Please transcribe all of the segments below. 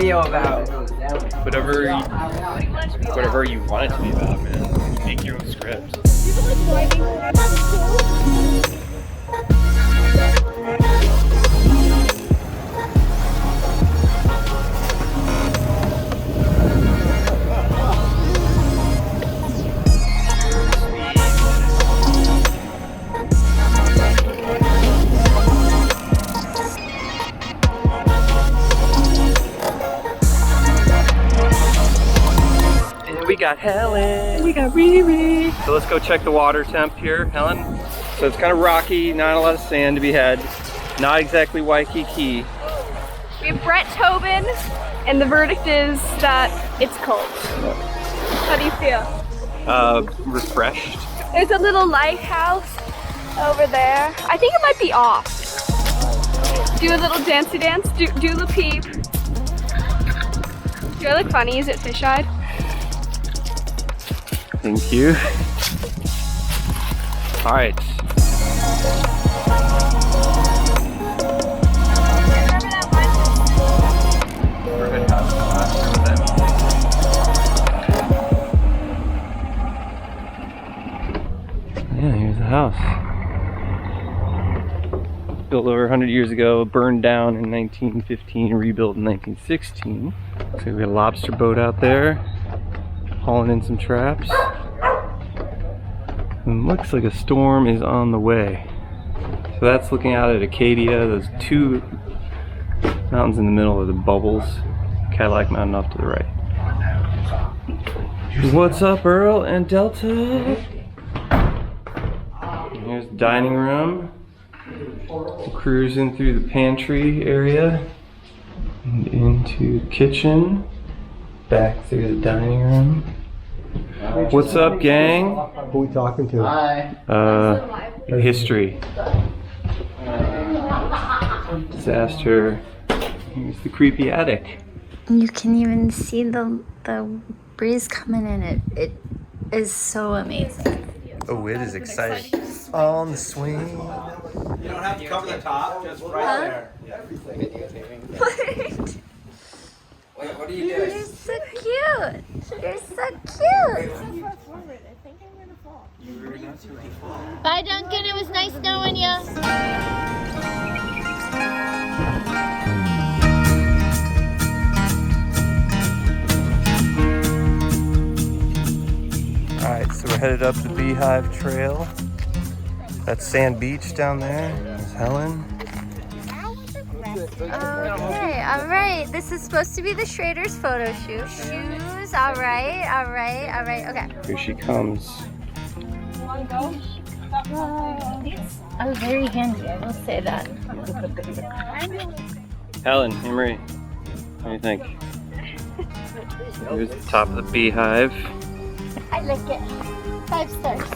video about? Whatever you want it to be about, man. You make your own script. We got Helen. We got Riri. So let's go check the water temp here, Helen. So it's kind of rocky, not a lot of sand to be had. Not exactly Waikiki. We have Brett Tobin, and the verdict is that it's cold. How do you feel? Refreshed. There's a little lighthouse over there. I think it might be off. Do a little dancey dance. Do the peep. Do I look funny? Is it fish-eyed? Thank you. All right. Yeah, here's the house. Built over 100 years ago, burned down in 1915, rebuilt in 1916. So we got a lobster boat out there, hauling in some traps. And looks like a storm is on the way. So that's looking out at Acadia. Those two mountains in the middle are the bubbles. Cadillac Mountain off to the right. What's up, Earl and Delta? And here's the dining room. We'll cruise in through the pantry area and into the kitchen. Back through the dining room. What's up, gang? Who are we talking to? Hi. History. Disaster. Here's the creepy attic. You can even see the breeze coming in. It is so amazing. Oh, it is exciting. On the swing. You don't have to cover the top, just right there. What? What are you doing? You're so cute. You're so cute. Bye, Duncan. It was nice knowing you. Alright, so we're headed up the Beehive Trail. That's Sand Beach down there. There's Helen. Okay, alright. This is supposed to be the Schrader's photo shoot. Shoes, alright, okay. Here she comes. I was very handy, I will say that. Helen, hey Marie. What do you think? Here's the top of the Beehive. I like it. 5 stars.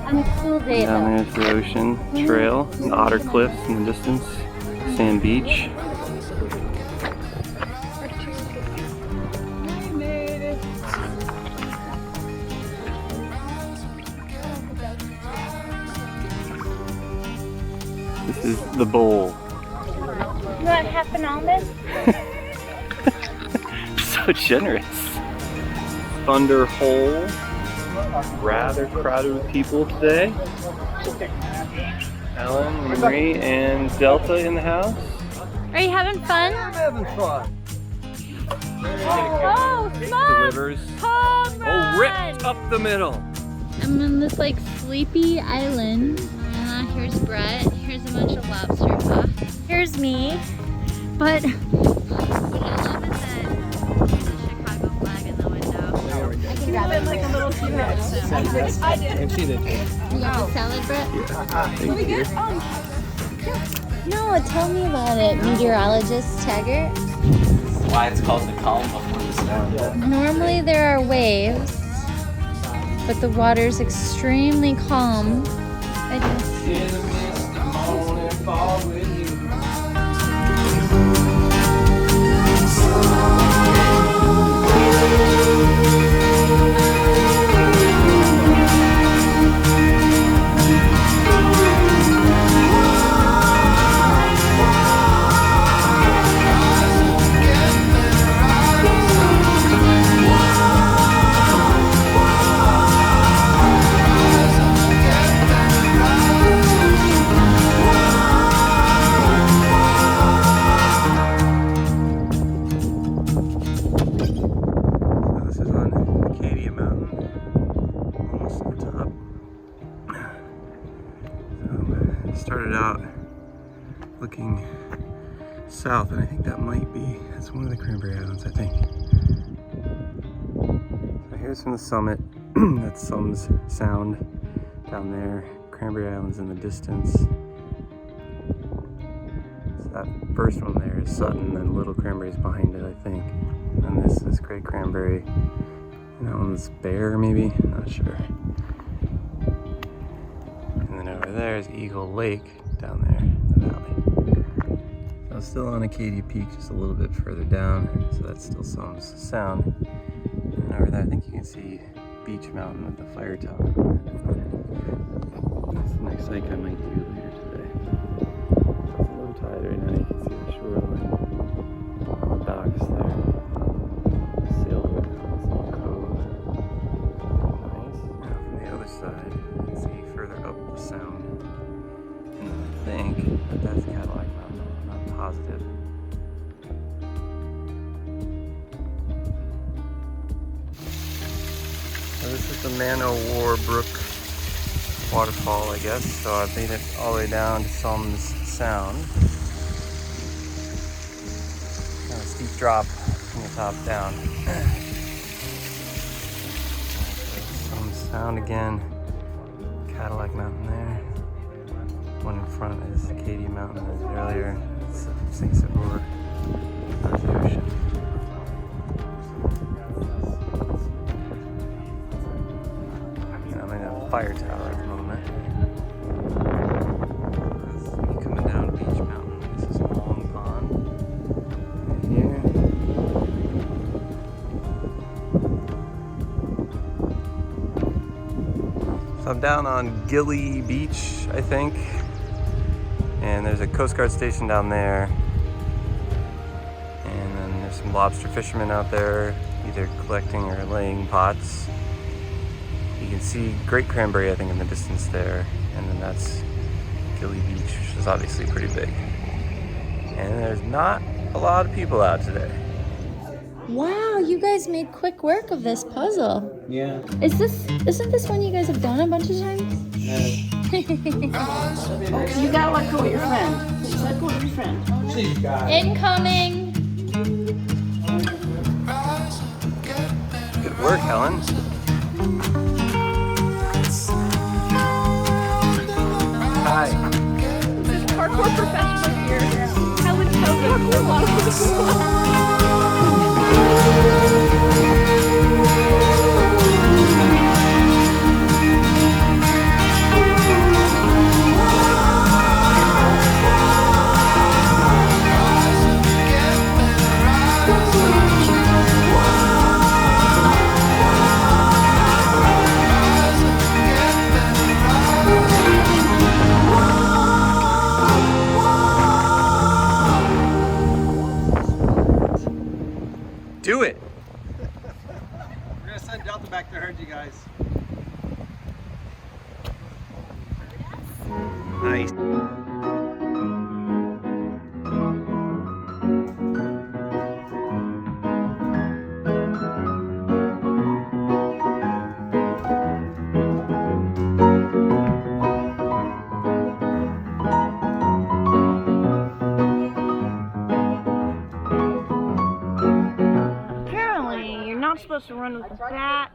On a cool day Down though. there's the ocean trail, and Otter Cliffs in the distance, Sand Beach. This is the bowl. You want half an almond? So generous. Thunder Hole. Rather crowded with people today. Ellen, Marie, and Delta in the house. Are you having fun? I'm having fun. Oh, smoke! Delivers. Home run! Oh, ripped up the middle. I'm on this like sleepy island. Here's Brett. Here's a bunch of lobster puffs. Here's me. But what I love is that there's a Chicago flag in the window. I can grab it like a little T-Rex. I did. And she did. You got the salad, Brett? Thank you. No, tell me about it, meteorologist Taggart. Why it's called the calm before the storm. Normally there are waves, but the water's extremely calm. In the misty morning, fall with you. looking south, and I think that might be, that's one of the Cranberry Islands, I think. So here's from the summit. That's Sums Sound down there. Cranberry Islands in the distance. So that first one there is Sutton, and Little Cranberry's behind it, I think. And this is Great Cranberry. And that one's Bear, maybe? Not sure. And then over there is Eagle Lake down there in the valley. So I'm still on Acadia Peak, just a little bit further down. So that's still Sums Sound. And over there, I think you can see Beach Mountain with the fire tower. That's the next hike I might do later today. It's low tide right now, you can see the shoreline. All the docks there. Sailboat, small cove. Nice. Now from the other side, you can see further up the sound. And I think that that's Cadillac Mountain, I'm not positive. So this is the Mano Brook Waterfall, I guess. So I've made it all the way down to Sums Sound. Kind of a steep drop from the top down. Sums Sound again. Cadillac Mountain there. One in front is Acadia Mountain, as earlier. It's St. Sabour. There's the ocean. Fire tower at the moment. Coming down Beach Mountain. This is Long Pond. Right here. So I'm down on Gilly Beach, I think. And there's a Coast Guard station down there. And then there's some lobster fishermen out there, either collecting or laying pots. You can see Great Cranberry, I think, in the distance there, and then that's Gilly Beach, which is obviously pretty big. And there's not a lot of people out today. Wow, you guys made quick work of this puzzle. Yeah. Isn't this one you guys have done a bunch of times? You gotta let go of your friend. Let go of your friend. Incoming. Good work, Helen. Hi. This is parkour professional here. Helen Tobin. Do it. We're gonna send Delta back to herd you guys. Nice. Apparently, you're not supposed to run with the bat.